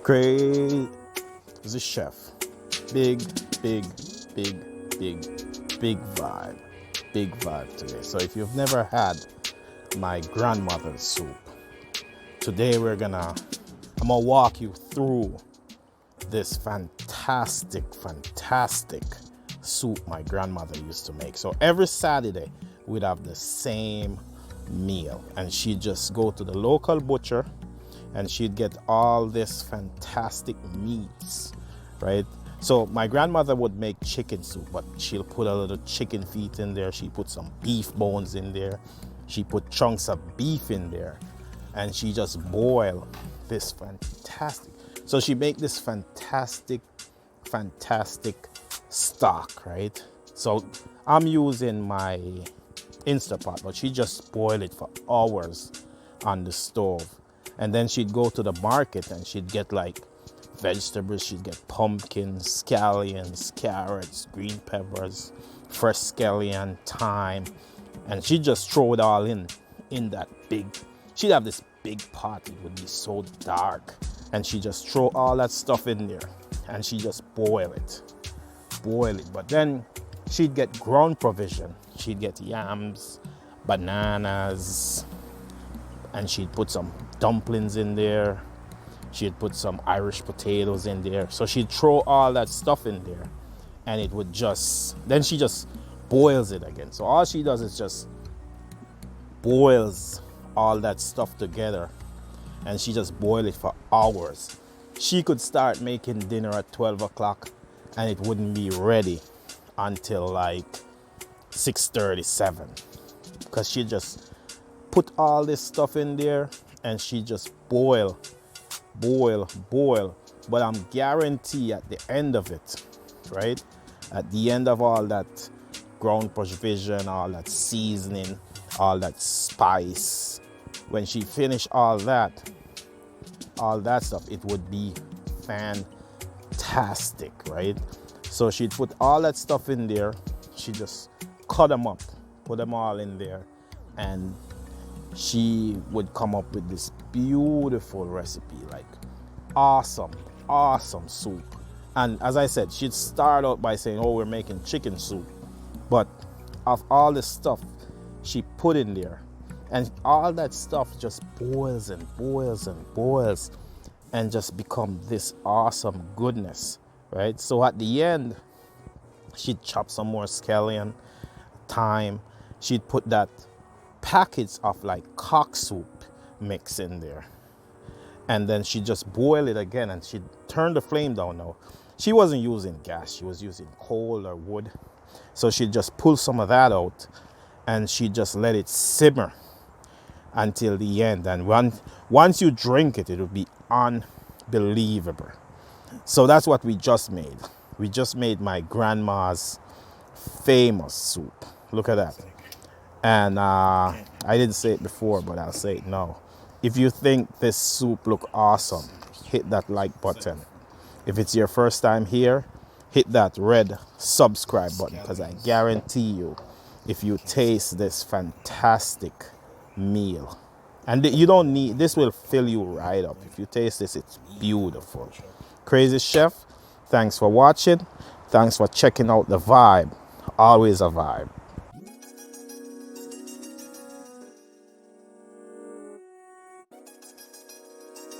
Crazy chef. Big, big, big, big, big vibe. Big vibe today. So if you've never had my grandmother's soup, today I'm gonna walk you through this fantastic soup my grandmother used to make. So every Saturday we'd have the same meal, and she'd just go to the local butcher and she'd get all this fantastic meats, right? So my grandmother would make chicken soup, but she'll put a little chicken feet in there. She put some beef bones in there. She put chunks of beef in there, and she just boil this fantastic. So she make this fantastic stock, right? So I'm using my Instapot, but she just boil it for hours on the stove. And then she'd go to the market and she'd get like vegetables. She'd get pumpkins, scallions, carrots, green peppers, fresh scallion, thyme, and she'd just throw it all in that big. She'd have this big pot. It would be so dark, and she just throw all that stuff in there, and she just boil it. But then she'd get ground provision. She'd get yams, bananas, and she'd put some dumplings in there. She'd put some Irish potatoes in there. So she'd throw all that stuff in there, and it would then she just boils it again. So all she does is just boils all that stuff together, and she just boil it for hours. She could start making dinner at 12 o'clock, and it wouldn't be ready until like 6:37, because she just put all this stuff in there and she just boil. But I'm guarantee at the end of it, right? At the end of all that ground provision, all that seasoning, all that spice, when she finished all that stuff, it would be fantastic, right? So she'd put all that stuff in there. She just cut them up, put them all in there, and she would come up with this beautiful recipe, like awesome soup. And as I said, she'd start out by saying, oh, we're making chicken soup, but of all the stuff she put in there, and all that stuff just boils and just become this awesome goodness, right? So at the end, she'd chop some more scallion, thyme. She'd put that packets of like cock soup mix in there, and then she'd just boil it again, and she'd turn the flame down. Now she wasn't using gas, she was using coal or wood. So she'd just pull some of that out, and she'd just let it simmer until the end. And once you drink it, it would be unbelievable. So that's what we just made. We just made my grandma's famous soup. Look at that. And I didn't say it before, but I'll say it now. If you think this soup look awesome, hit that like button. If it's your first time here, hit that red subscribe button, because I guarantee you, if you taste this fantastic meal, and you don't need, this will fill you right up. If you taste this, it's beautiful. Crazy Chef, thanks for watching. Thanks for checking out the vibe. Always a vibe.